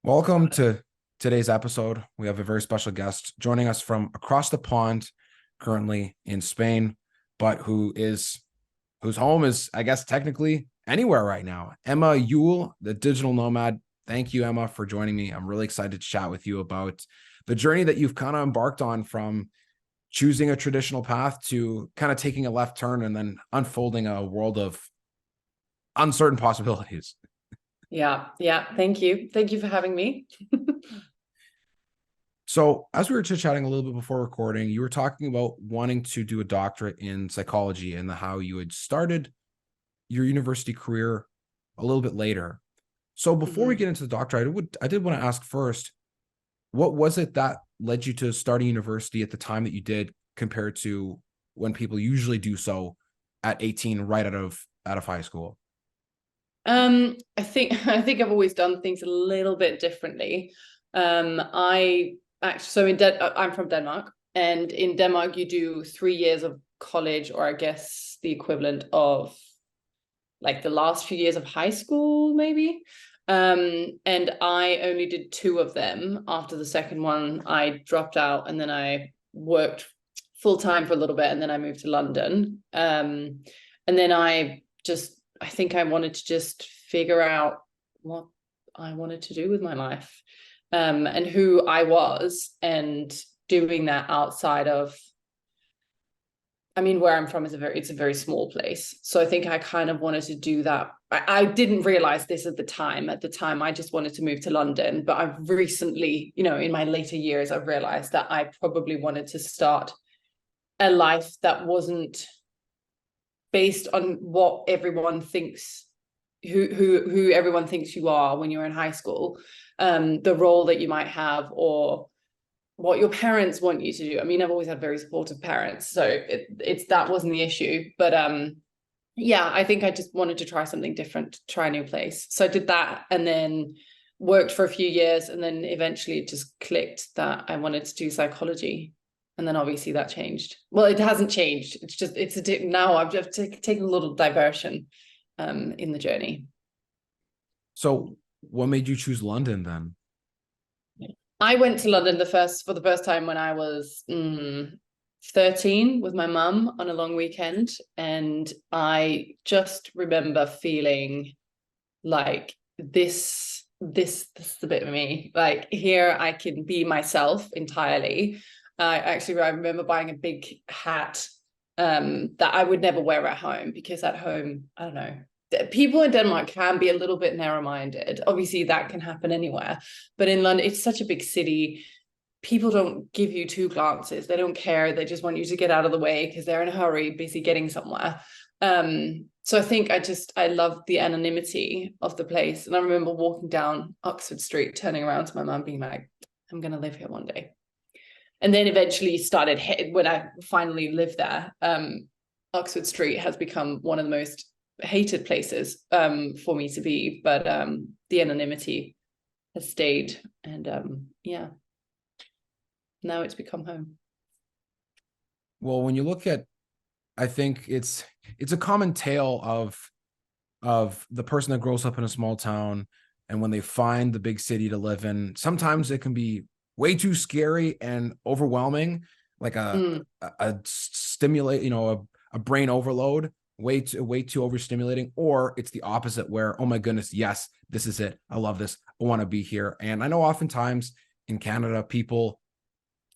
Welcome to today's episode. We have a very special guest joining us from across the pond, currently in Spain, but whose home is, I guess, technically anywhere right now. Emma Juul, the digital nomad. Thank you, Emma, for joining me. I'm really excited to chat with you about the journey that you've kind of embarked on from choosing a traditional path to kind of taking a left turn and then unfolding a world of uncertain possibilities. Yeah. Thank you. Thank you for having me. So, as we were chit-chatting a little bit before recording, you were talking about wanting to do a doctorate in psychology and how you had started your university career a little bit later. So, before we Mhm. get into the doctorate, I did want to ask first, what was it that led you to starting university at the time that you did, compared to when people usually do so at 18, right out of high school? I think I've always done things a little bit differently. I actually I'm from Denmark, and in Denmark you do 3 years of college, or I guess the equivalent of like the last few years of high school, maybe. And I only did two of them. After the second one, I dropped out, and then I worked full time for a little bit, and then I moved to London. And then I think I wanted to just figure out what I wanted to do with my life, and who I was, and doing that outside of, I mean, where I'm from it's a very small place. So I think I kind of wanted to do that. I didn't realize this at the time. At the time, I just wanted to move to London. But I've recently, in my later years, I've realized that I probably wanted to start a life that wasn't based on what everyone thinks, who everyone thinks you are when you're in high school, the role that you might have, or what your parents want you to do. I mean, I've always had very supportive parents, so it's that wasn't the issue. But yeah, I think I just wanted to try something different, try a new place. So I did that, and then worked for a few years, and then eventually it just clicked that I wanted to do psychology. And then obviously that changed. Well, it hasn't changed. It's just now I've just taken a little diversion in the journey. So, what made you choose London then? I went to London for the first time when I was 13 with my mum on a long weekend. And I just remember feeling like this is a bit of me. Like, here I can be myself entirely. I remember buying a big hat that I would never wear at home, because at home, I don't know, people in Denmark can be a little bit narrow-minded. Obviously, that can happen anywhere, but in London, it's such a big city. People don't give you two glances. They don't care. They just want you to get out of the way because they're in a hurry, busy getting somewhere. So I think I loved the anonymity of the place. And I remember walking down Oxford Street, turning around to my mum, being like, I'm going to live here one day. And then eventually started, when I finally lived there, Oxford Street has become one of the most hated places for me to be. But the anonymity has stayed. And yeah, now it's become home. Well, when you look at, I think it's a common tale of the person that grows up in a small town, and when they find the big city to live in, sometimes it can be way too scary and overwhelming, like Mm. a stimulate, a brain overload, way too overstimulating. Or it's the opposite, where, oh my goodness, yes, this is it, I love this, I want to be here. And I know oftentimes in Canada, people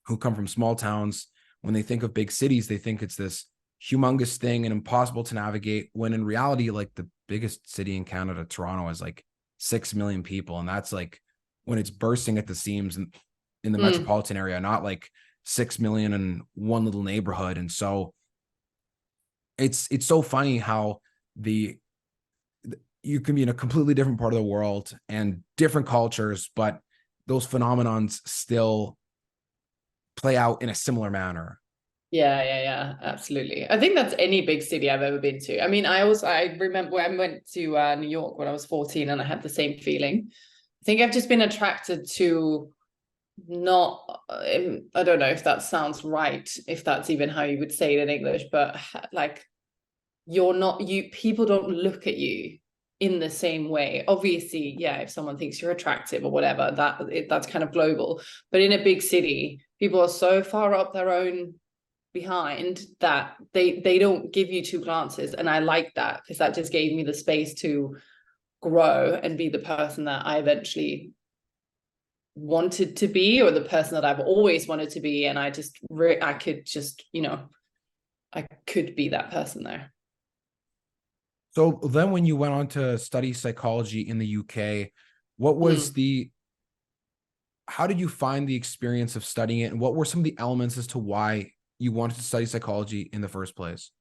who come from small towns, when they think of big cities, they think it's this humongous thing and impossible to navigate, when in reality, like, the biggest city in Canada, Toronto, is like 6 million people, and that's like when it's bursting at the seams in the Mm. metropolitan area, not like 6 million in one little neighborhood. And so it's so funny how the you can be in a completely different part of the world and different cultures, but those phenomenons still play out in a similar manner. Yeah, absolutely. I think that's any big city I've ever been to. I mean, I remember I went to New York when I was 14, and I had the same feeling. I think I've just been attracted to, not I don't know if that sounds right, if that's even how you would say it in English, but like, you're not, you people don't look at you in the same way. Obviously, yeah, if someone thinks you're attractive or whatever, that's kind of global. But in a big city, people are so far up their own behind that they don't give you two glances. And I like that, because that just gave me the space to grow and be the person that I eventually wanted to be, or the person that I've always wanted to be. And I could just, I could be that person there. So then when you went on to study psychology in the UK, what was how did you find the experience of studying it? And what were some of the elements as to why you wanted to study psychology in the first place?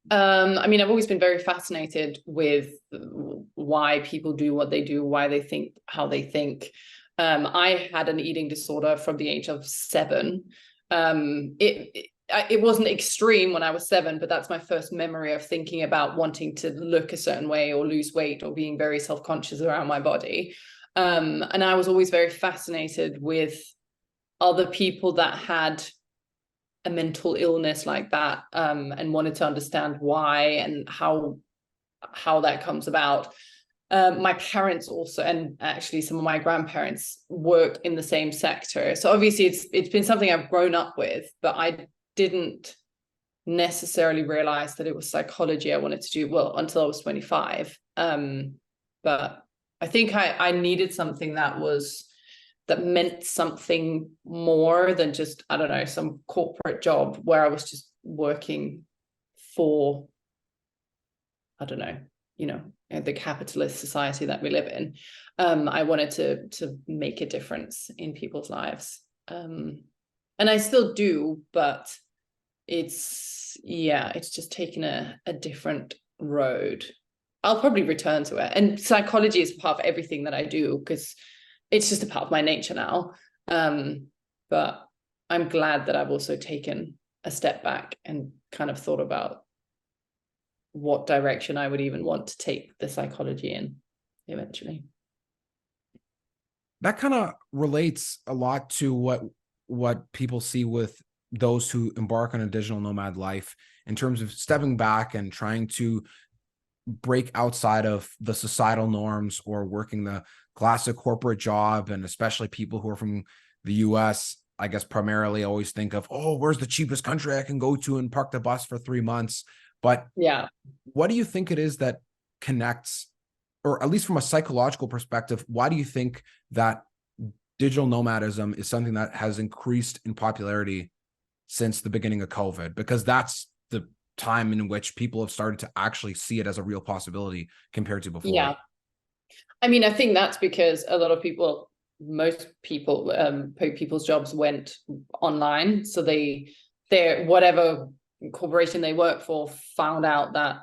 I mean, I've always been very fascinated with why people do what they do, why they think how they think. I had an eating disorder from the age of 7. It wasn't extreme when I was 7, but that's my first memory of thinking about wanting to look a certain way or lose weight or being very self-conscious around my body. And I was always very fascinated with other people that had a mental illness like that, and wanted to understand why and how that comes about. My parents also, and actually some of my grandparents, worked in the same sector. So obviously it's been something I've grown up with, but I didn't necessarily realize that it was psychology I wanted to do, well, until I was 25. But I think I needed something that meant something more than just, I don't know, some corporate job where I was just working for, I don't know, the capitalist society that we live in. I wanted to make a difference in people's lives. And I still do, but it's just taken a different road. I'll probably return to it. And psychology is part of everything that I do, because it's just a part of my nature now. But I'm glad that I've also taken a step back and kind of thought about what direction I would even want to take the psychology in eventually. That kind of relates a lot to what people see with those who embark on a digital nomad life, in terms of stepping back and trying to break outside of the societal norms or working the classic corporate job. And especially people who are from the US, I guess primarily always think of, oh, where's the cheapest country I can go to and park the bus for 3 months? But yeah, what do you think it is that connects, or at least from a psychological perspective, why do you think that digital nomadism is something that has increased in popularity since the beginning of COVID? Because that's the time in which people have started to actually see it as a real possibility compared to before. yeah. I mean, I think that's because a lot of people, most people, people's jobs went online. So they're whatever corporation they work for found out that,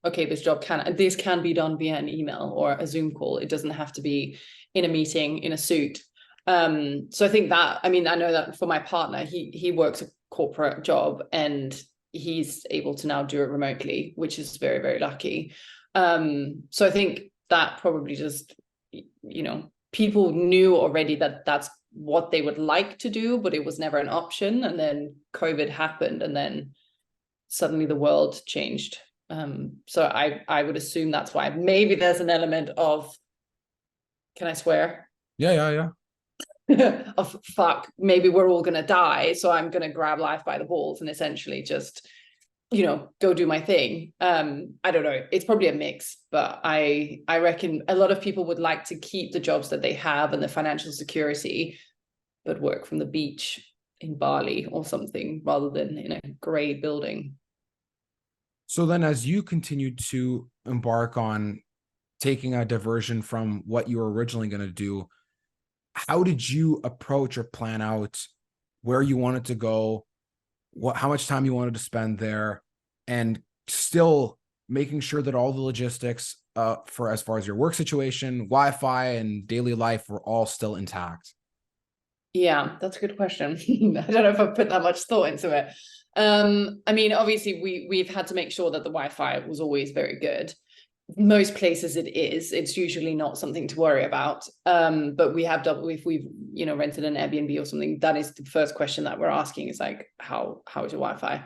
okay, this can be done via an email or a Zoom call. It doesn't have to be in a meeting in a suit. So I think that, I mean, I know that for my partner, he works a corporate job and he's able to now do it remotely, which is very, very lucky. So I think that probably just, people knew already that that's what they would like to do, but it was never an option. And then COVID happened, and then suddenly the world changed. So I would assume that's why. Maybe there's an element of, can I swear? Yeah. Of fuck, maybe we're all gonna die, so I'm gonna grab life by the balls and essentially just, go do my thing. I don't know, it's probably a mix, but I reckon a lot of people would like to keep the jobs that they have and the financial security, but work from the beach in Bali or something rather than in a grey building. So then, as you continued to embark on taking a diversion from what you were originally going to do, how did you approach or plan out where you wanted to go, how much time you wanted to spend there, and still making sure that all the logistics for as far as your work situation, Wi-Fi, and daily life were all still intact? Yeah, that's a good question. I don't know if I've put that much thought into it. I mean, obviously we've had to make sure that the Wi-Fi was always very good. Most places it's usually not something to worry about. But we have if we've rented an Airbnb or something, that is the first question that we're asking, is like, how is your Wi-Fi?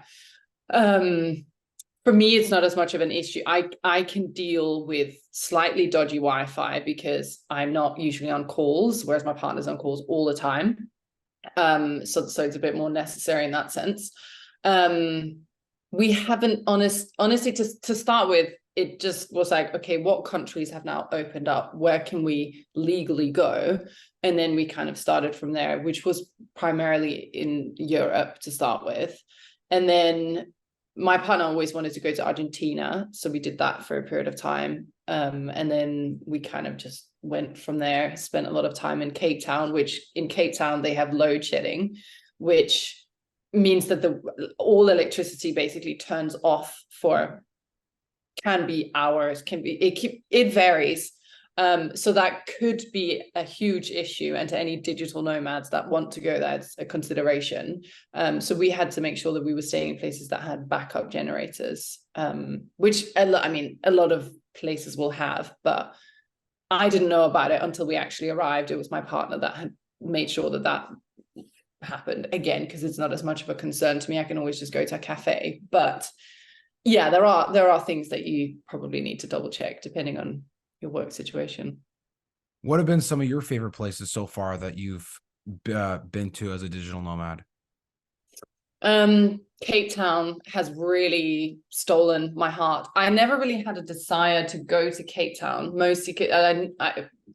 For me, it's not as much of an issue. I can deal with slightly dodgy Wi-Fi because I'm not usually on calls, whereas my partner's on calls all the time. So it's a bit more necessary in that sense. We haven't honestly to start with, it just was like, okay, what countries have now opened up? Where can we legally go? And then we kind of started from there, which was primarily in Europe to start with. And then my partner always wanted to go to Argentina, so we did that for a period of time. And then we kind of just went from there, spent a lot of time in Cape Town, which in Cape Town they have load shedding, which means that all electricity basically turns off for, can be hours, it varies. So that could be a huge issue, and to any digital nomads that want to go there, it's a consideration. So we had to make sure that we were staying in places that had backup generators, which a lot of places will have, but I didn't know about it until we actually arrived. It was my partner that had made sure that happened, again, because it's not as much of a concern to me. I can always just go to a cafe. But yeah, there are things that you probably need to double check depending on your work situation. What have been some of your favorite places so far that you've been to as a digital nomad? Cape Town has really stolen my heart. I never really had a desire to go to Cape Town. Mostly, I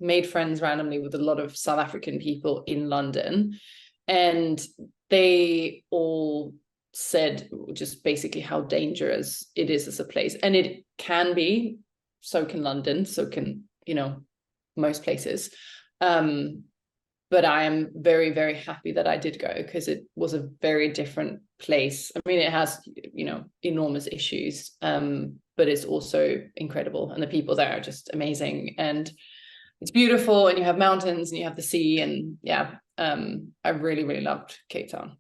made friends randomly with a lot of South African people in London, and they all said just basically how dangerous it is as a place. And it can be, so can London, so can, most places. But I am very, very happy that I did go, because it was a very different place. I mean, it has, enormous issues, but it's also incredible. And the people there are just amazing. And it's beautiful, and you have mountains and you have the sea. And yeah, I really, really loved Cape Town.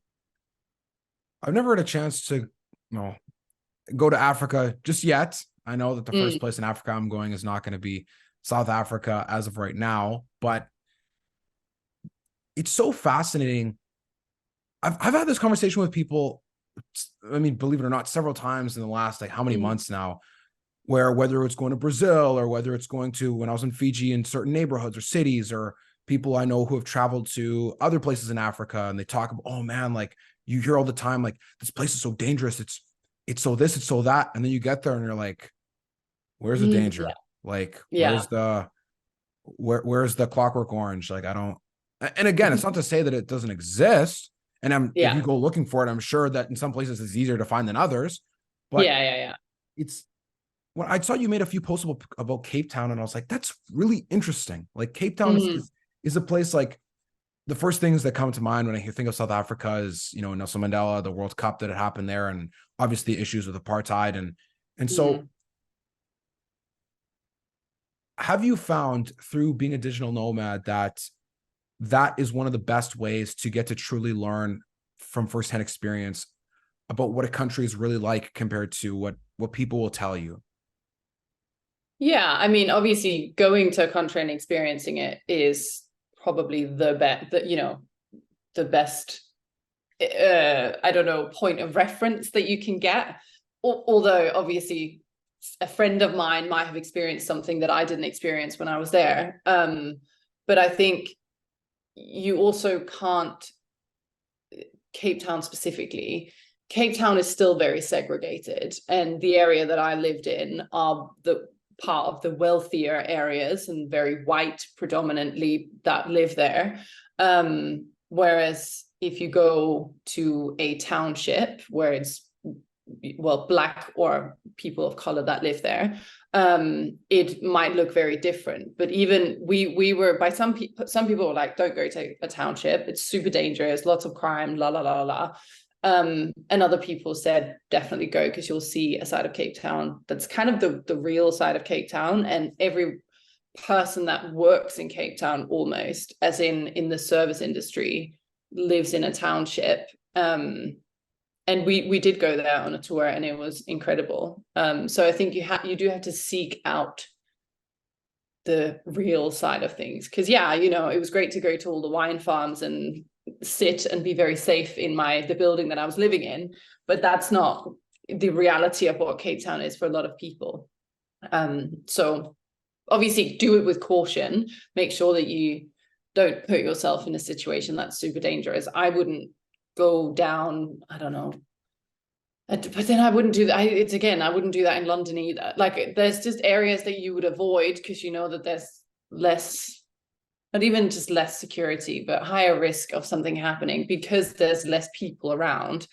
I've never had a chance to, go to Africa just yet. I know that the first place in Africa I'm going is not going to be South Africa as of right now, but it's so fascinating. I've had this conversation with people, I mean, believe it or not, several times in the last, like, how many months now, where whether it's going to Brazil or whether it's going to, when I was in Fiji, in certain neighborhoods or cities, or people I know who have traveled to other places in Africa, and they talk about, oh man, like, you hear all the time, like, this place is so dangerous. It's so this, it's so that. And then you get there and you're like, where's the danger? Yeah. Like, Yeah. where's the Clockwork Orange? Like, I don't, and again, it's not to say that it doesn't exist. And if you go looking for it, I'm sure that in some places it's easier to find than others. But it's, when I saw you made a few posts about Cape Town, and I was like, that's really interesting. Like, Cape Town is a place, like, the first things that come to mind when I think of South Africa is, Nelson Mandela, the World Cup that had happened there, and obviously issues with apartheid. And so have you found through being a digital nomad that is one of the best ways to get to truly learn from firsthand experience about what a country is really like compared to what people will tell you? Yeah, I mean, obviously going to a country and experiencing it is probably the best, I don't know, point of reference that you can get. Although obviously a friend of mine might have experienced something that I didn't experience when I was there. But I think you also can't, Cape Town specifically, Cape Town is still very segregated. And the area that I lived in are the part of the wealthier areas, and very white predominantly that live there. Whereas if you go to a township where it's, well, Black or people of color that live there, it might look very different. But even we were, by some people were like, don't go to a township, it's super dangerous, lots of crime, la la la la. And other people said, definitely go, because you'll see a side of Cape Town that's kind of the real side of Cape Town. And every person that works in Cape Town, almost, as in the service industry, lives in a township. And we did go there on a tour, and it was incredible. So I think you do have to seek out the real side of things, because it was great to go to all the wine farms and sit and be very safe in the building that I was living in, but that's not the reality of what Cape Town is for a lot of people. So obviously do it with caution, make sure that you don't put yourself in a situation that's super dangerous. I wouldn't go down, I don't know, but then I wouldn't do that. I wouldn't do that in London either. Like there's just areas that you would avoid because you know that there's less, not even just less security, but higher risk of something happening because there's less people around.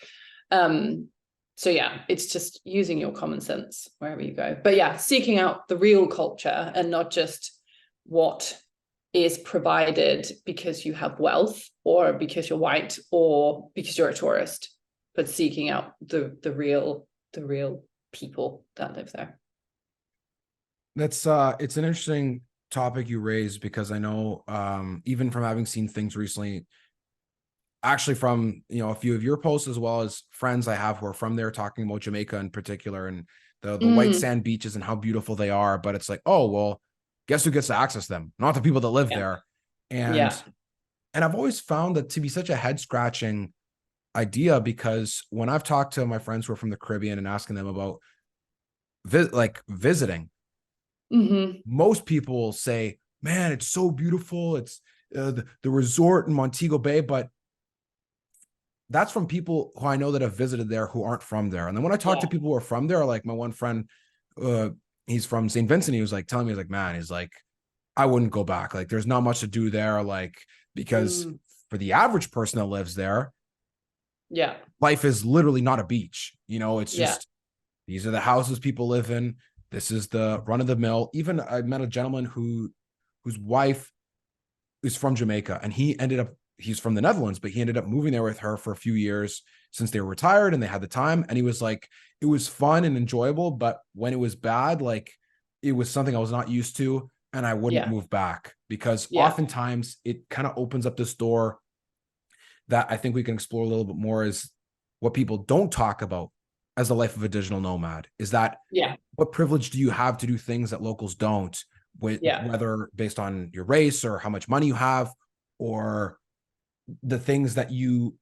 So yeah, it's just using your common sense wherever you go. But yeah, seeking out the real culture and not just what is provided because you have wealth or because you're white or because you're a tourist, but seeking out the real people that live there. That's it's an interesting topic you raised, because I know even from having seen things recently, actually from, you know, a few of your posts, as well as friends I have who are from there talking about Jamaica in particular, and the white sand beaches and how beautiful they are. But it's like, oh, well, guess who gets to access them? Not the people that live there. And I've always found that to be such a head scratching idea, because when I've talked to my friends who are from the Caribbean and asking them about visiting, most people will say, man, it's so beautiful. It's the resort in Montego Bay. But that's from people who I know that have visited there who aren't from there. And then when I talk to people who are from there, like my one friend, he's from St. Vincent. He was like telling me, he's like, man, he's like, I wouldn't go back. Like, there's not much to do there. Like, because for the average person that lives there, life is literally not a beach. You know, it's just, these are the houses people live in. This is the run of the mill. Even I met a gentleman whose wife is from Jamaica, and he's from the Netherlands, but he ended up moving there with her for a few years since they were retired and they had the time. And he was like, it was fun and enjoyable, but when it was bad, like it was something I was not used to, and I wouldn't move back, because oftentimes it kind of opens up this door that I think we can explore a little bit more, is what people don't talk about as the life of a digital nomad, is that what privilege do you have to do things that locals don't, whether based on your race or how much money you have, or the things that the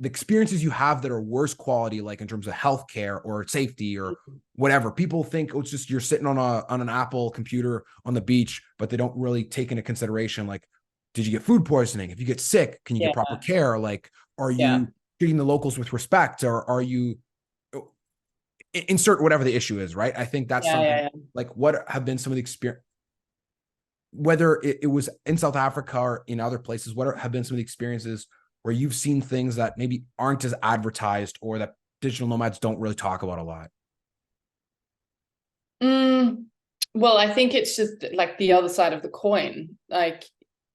experiences you have that are worse quality, like in terms of healthcare or safety or whatever. People think, oh, it's just you're sitting on an Apple computer on the beach, but they don't really take into consideration, like, did you get food poisoning? If you get sick, can you get proper care? Like, are you treating the locals with respect, or are you insert whatever the issue is, right? I think that's something like, what have been some of the experience, whether it was in South Africa or in other places, what have been some of the experiences where you've seen things that maybe aren't as advertised, or that digital nomads don't really talk about a lot? Well, I think it's just like the other side of the coin. Like,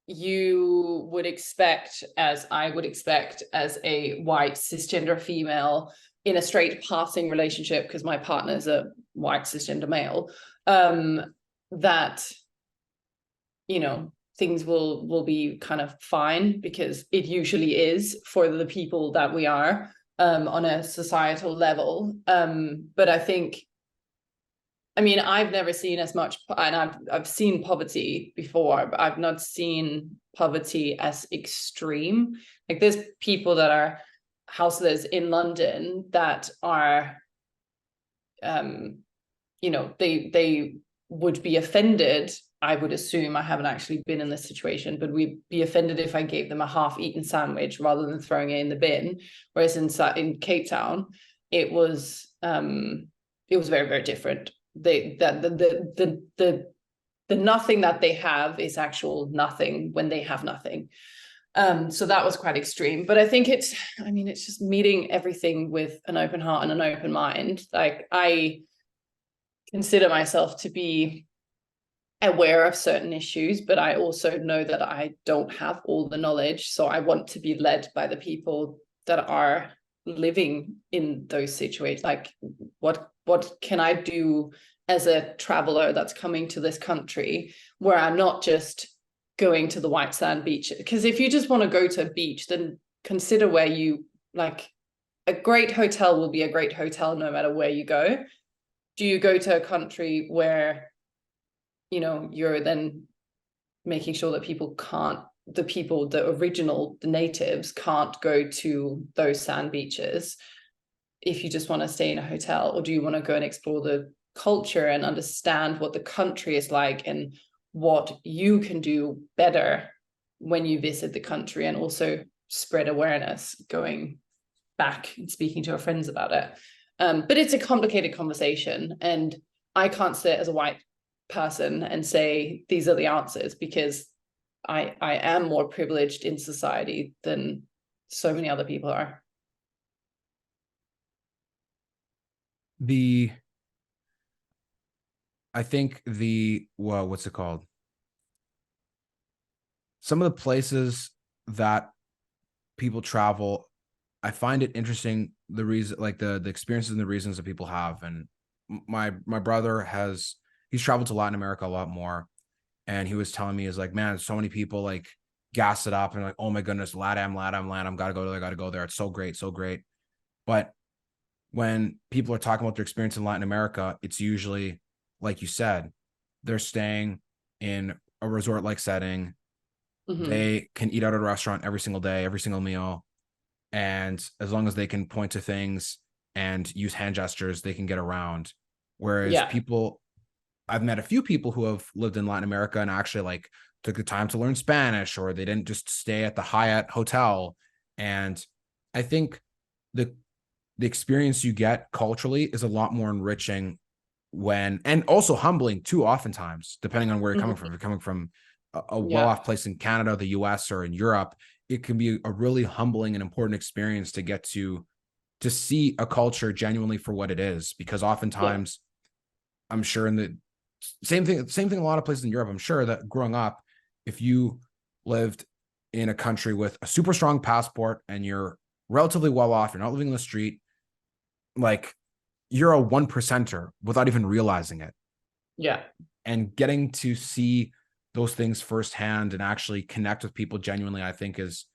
you would expect, as I would expect as a white cisgender female in a straight passing relationship, because my partner is a white cisgender male, that, you know, things will be kind of fine, because it usually is for the people that we are, on a societal level. But I think, I mean, I've never seen as much, and I've seen poverty before, but I've not seen poverty as extreme. Like, there's people that are houseless in London that are, you know, they would be offended. I would assume, I haven't actually been in this situation, but we'd be offended if I gave them a half-eaten sandwich rather than throwing it in the bin. Whereas in Cape Town, it was very, very different. The nothing that they have is actual nothing when they have nothing. So that was quite extreme. But I think it's just meeting everything with an open heart and an open mind. Like, I consider myself to be aware of certain issues, but I also know that I don't have all the knowledge. So I want to be led by the people that are living in those situations. Like, what can I do as a traveler that's coming to this country, where I'm not just going to the white sand beach? Because if you just want to go to a beach, then consider where you, like, a great hotel will be a great hotel no matter where you go. Do you go to a country where, you know, you're then making sure that the natives can't go to those sand beaches? if you just want to stay in a hotel, or do you want to go and explore the culture and understand what the country is like and what you can do better when you visit the country, and also spread awareness going back and speaking to our friends about it. But it's a complicated conversation, and I can't sit as a white person and say these are the answers, because I am more privileged in society than so many other people are. I think well, what's it called? Some of the places that people travel, I find it interesting, the reason, like the experiences and the reasons that people have. And my brother he's traveled to Latin America a lot more, and he was telling me, is like, man, so many people like gas it up and like, oh my goodness, LATAM, gotta go there, gotta go there. It's so great, so great. But when people are talking about their experience in Latin America, it's usually, like you said, they're staying in a resort-like setting. They can eat out at a restaurant every single day, every single meal. And as long as they can point to things and use hand gestures, they can get around. Whereas I've met a few people who have lived in Latin America and actually like took the time to learn Spanish, or they didn't just stay at the Hyatt hotel. And I think the experience you get culturally is a lot more enriching and also humbling too, oftentimes, depending on where you're coming from. If you're coming from a well-off place in Canada, the US, or in Europe, it can be a really humbling and important experience to get to see a culture genuinely for what it is. Because oftentimes, I'm sure in the same thing a lot of places in Europe, I'm sure that growing up, if you lived in a country with a super strong passport and you're relatively well off, you're not living in the street, like, you're a 1%er without even realizing it. Yeah. And getting to see those things firsthand and actually connect with people genuinely, I think is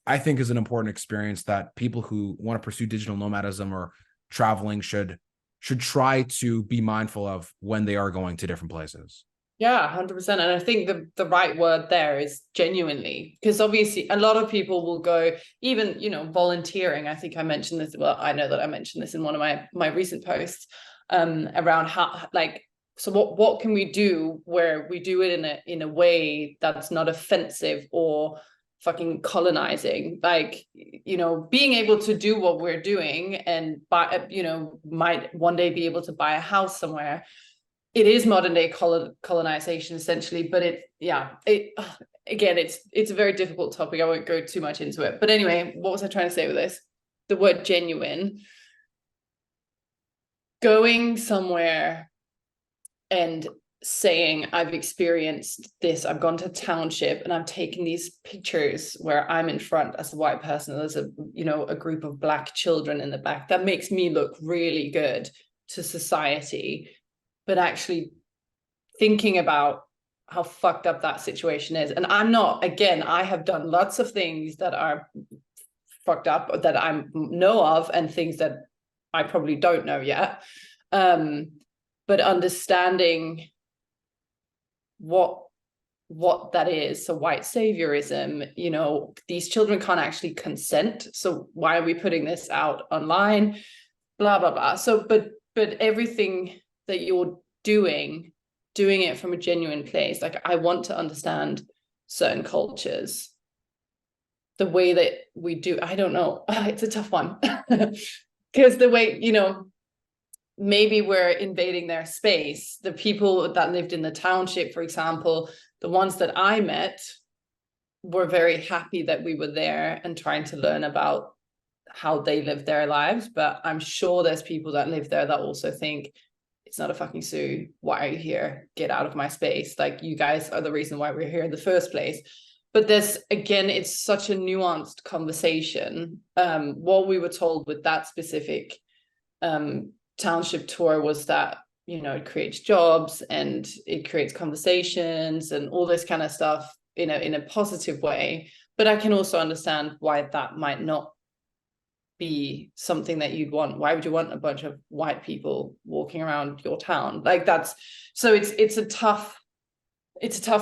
an important experience that people who want to pursue digital nomadism or traveling should try to be mindful of when they are going to different places. Yeah, 100%. And I think the right word there is genuinely, because obviously a lot of people will go, even, volunteering. I think I mentioned this. Well, I know that I mentioned this in one of my recent posts, around how, like, so what can we do where we do it in a way that's not offensive or fucking colonizing, like, being able to do what we're doing and buy, might one day be able to buy a house somewhere. It is modern day colonization, essentially, but again, it's a very difficult topic. I won't go too much into it. But anyway, what was I trying to say with this? The word genuine. Going somewhere and saying, I've experienced this, I've gone to a township and I'm taking these pictures where I'm in front as a white person, there's a group of Black children in the back, that makes me look really good to society. But actually thinking about how fucked up that situation is. And I'm not, again, I have done lots of things that are fucked up that I know of, and things that I probably don't know yet. But understanding what that is. So white saviorism, these children can't actually consent. So why are we putting this out online? Blah, blah, blah. So, but everything that you're doing it from a genuine place. Like, I want to understand certain cultures, the way that we do. I don't know. It's a tough one. Because the way, maybe we're invading their space. The people that lived in the township, for example, the ones that I met were very happy that we were there and trying to learn about how they live their lives. But I'm sure there's people that live there that also think, it's not a fucking zoo. Why are you here? Get out of my space. Like, you guys are the reason why we're here in the first place. But this, again, it's such a nuanced conversation. What we were told with that specific township tour was that, it creates jobs and it creates conversations and all this kind of stuff in a positive way. But I can also understand why that might not be something that you'd want. Why would you want a bunch of white people walking around your town? Like, it's a tough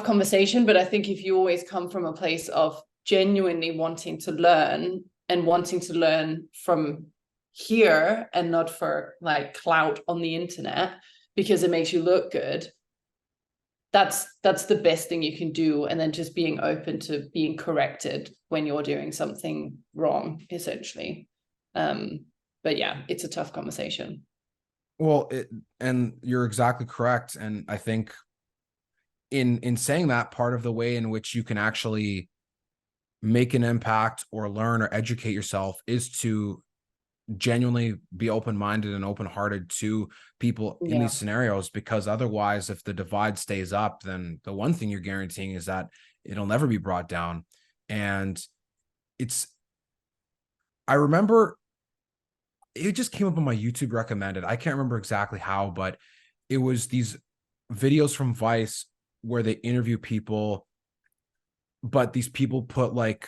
conversation. But I think if you always come from a place of genuinely wanting to learn and wanting to learn from here and not for like clout on the internet because it makes you look good, that's the best thing you can do. And then just being open to being corrected when you're doing something wrong, essentially. But yeah, it's a tough conversation. Well, and you're exactly correct. And I think in saying that, part of the way in which you can actually make an impact or learn or educate yourself is to genuinely be open-minded and open-hearted to people in Yeah. these scenarios, because otherwise, if the divide stays up, then the one thing you're guaranteeing is that it'll never be brought down. And it's, I remember it just came up on my YouTube recommended. I can't remember exactly how, but it was these videos from Vice where they interview people, but these people put like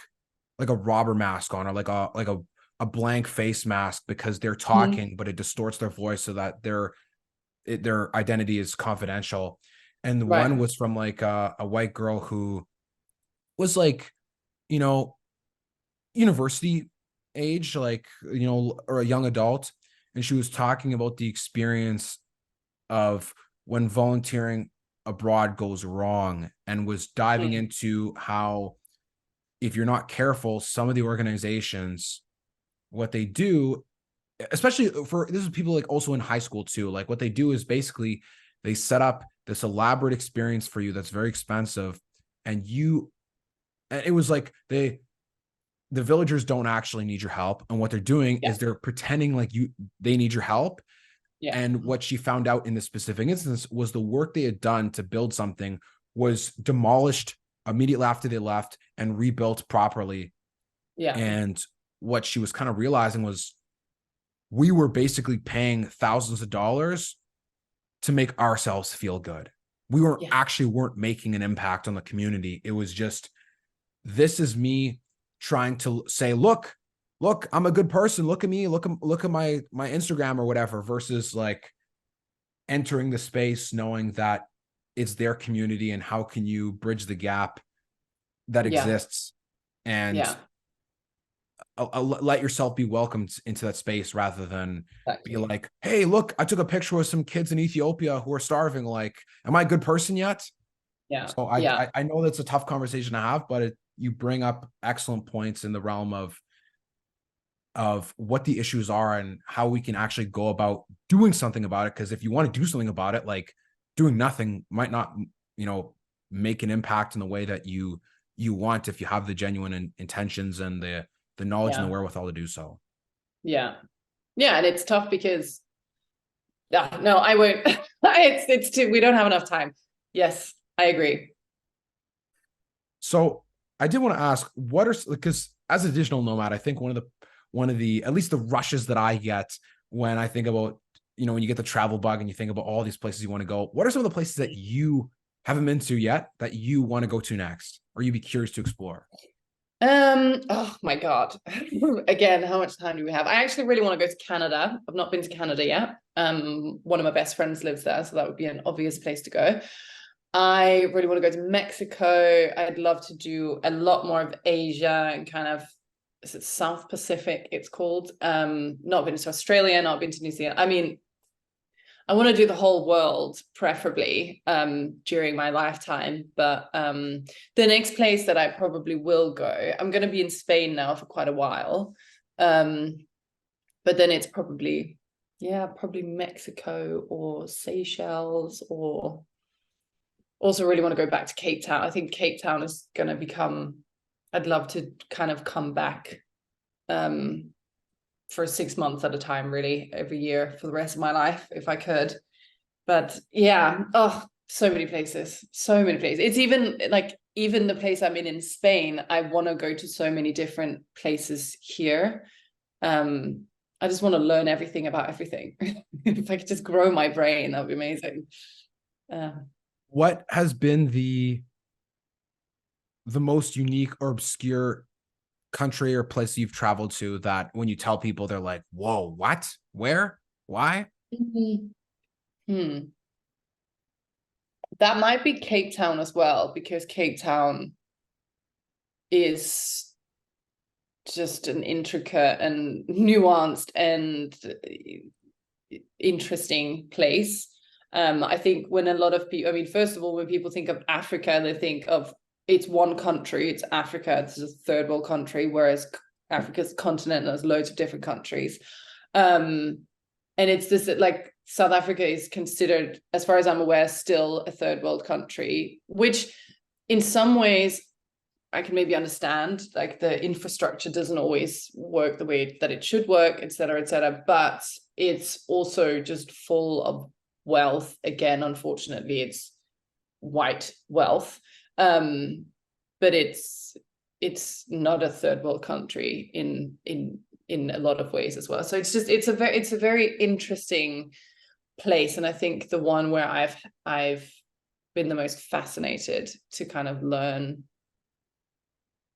a robber mask on, or like a blank face mask, because they're talking, but it distorts their voice so that their identity is confidential. And the one Right. was from like a white girl who was like, you know, university age, like, or a young adult. And she was talking about the experience of when volunteering abroad goes wrong, and was diving Mm. into how, if you're not careful, some of the organizations, what they do, especially for, this is people like also in high school too, like what they do is basically they set up this elaborate experience for you that's very expensive, and it was like the villagers don't actually need your help, and what they're doing Yeah. is they're pretending like they need your help. Yeah. And what she found out in this specific instance was the work they had done to build something was demolished immediately after they left and rebuilt properly. Yeah. And what she was kind of realizing was, we were basically paying thousands of dollars to make ourselves feel good. We Yeah. weren't making an impact on the community. It was just, this is me trying to say, look, I'm a good person. Look at me. Look at my Instagram or whatever, versus like entering the space knowing that it's their community, and how can you bridge the gap that Yeah. exists, and Yeah. let yourself be welcomed into that space, rather than be Exactly. like, hey, look, I took a picture with some kids in Ethiopia who are starving. Like, am I a good person yet? Yeah. So Yeah. I know that's a tough conversation to have, but you bring up excellent points in the realm of what the issues are and how we can actually go about doing something about it. Because if you want to do something about it, like, doing nothing might not, make an impact in the way that you want, if you have the genuine intentions and the knowledge and the Yeah. wherewithal to do so. Yeah. Yeah. And it's tough because, yeah, no, I won't. It's too, we don't have enough time. Yes, I agree. So I did want to ask, what are, because as a digital nomad, I think one of the at least the rushes that I get when I think about, when you get the travel bug and you think about all these places you want to go, what are some of the places that you haven't been to yet that you want to go to next, or you'd be curious to explore? Oh my God. Again, how much time do we have? I actually really want to go to Canada. I've not been to Canada yet. One of my best friends lives there, so that would be an obvious place to go. I really want to go to Mexico. I'd love to do a lot more of Asia and kind of, is it South Pacific it's called? Not been to Australia, not been to New Zealand. I mean, I want to do the whole world, preferably during my lifetime. But the next place that I probably will go, I'm going to be in Spain now for quite a while. But then it's probably, yeah, probably Mexico or Seychelles, or also really want to go back to Cape Town. I think Cape Town is going to become, I'd love to kind of come back for 6 months at a time, really, every year for the rest of my life, if I could. But yeah, oh, so many places, so many places. It's even like, even the place I'm in Spain, I want to go to so many different places here. I just want to learn everything about everything. If I could just grow my brain, that would be amazing. What has been the most unique or obscure country or place you've traveled to that when you tell people, they're like, whoa, what, where, why? Hmm. That might be Cape Town as well, because Cape Town is just an intricate and nuanced and interesting place. I think when a lot of people, I mean, first of all, when people think of Africa, they think of it's one country, it's Africa, it's a third world country, whereas Africa's continent and there's loads of different countries. And it's this, like, South Africa is considered, as far as I'm aware, still a third world country, which in some ways I can maybe understand, like the infrastructure doesn't always work the way that it should work, et cetera, but it's also just full of wealth. Again, unfortunately, it's white wealth. But it's not a third world country in a lot of ways as well. So it's a very interesting place, and I think the one where I've been the most fascinated to kind of learn,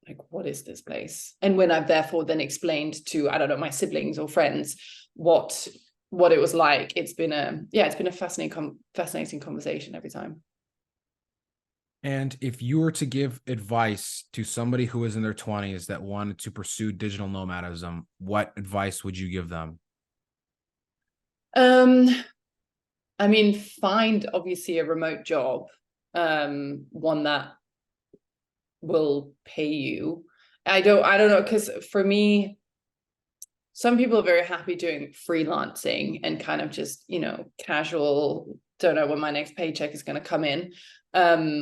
like, what is this place? And when I've therefore then explained to, I don't know, my siblings or friends what it was like, it's been a fascinating conversation every time. And if you were to give advice to somebody who is in their 20s that wanted to pursue digital nomadism, what advice would you give them? I mean, find obviously a remote job, one that will pay you. I don't know, because for me, some people are very happy doing freelancing and kind of just, casual, don't know when my next paycheck is going to come in,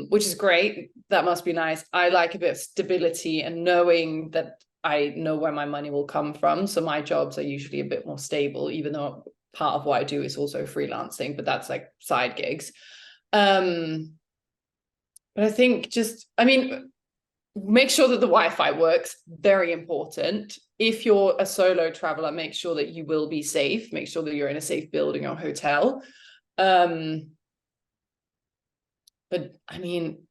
which is great. That must be nice. I like a bit of stability and knowing that I know where my money will come from. So my jobs are usually a bit more stable, even though part of what I do is also freelancing, but that's like side gigs. But I think make sure that the Wi-Fi works. Very important. If you're a solo traveler, make sure that you will be safe. Make sure that you're in a safe building or hotel. But I mean,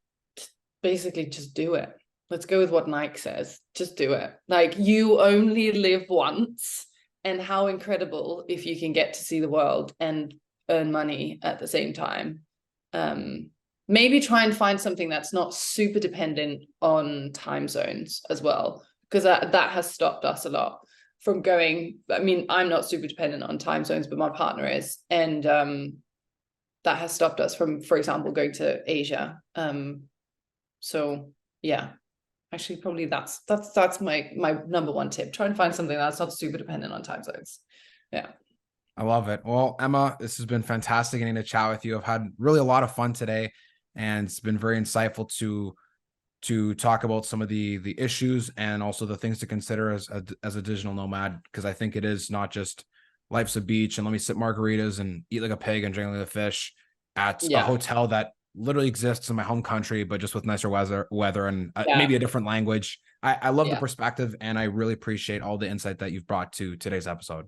basically just do it. Let's go with what Nike says. Just do it. Like, you only live once, and how incredible if you can get to see the world and earn money at the same time. Maybe try and find something that's not super dependent on time zones as well, because that has stopped us a lot from going. I mean, I'm not super dependent on time zones, but my partner is, and that has stopped us from, for example, going to Asia. So yeah, actually, probably that's my number one tip. Try and find something that's not super dependent on time zones. Yeah. I love it. Well, Emma, this has been fantastic getting to chat with you. I've had really a lot of fun today, and it's been very insightful to talk about some of the issues and also the things to consider as a digital nomad, because I think it is not just life's a beach and let me sip margaritas and eat like a pig and drink like a fish at a hotel that literally exists in my home country, but just with nicer weather and maybe a different language. I love the perspective, and I really appreciate all the insight that you've brought to today's episode.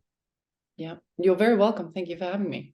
Yeah, you're very welcome. Thank you for having me.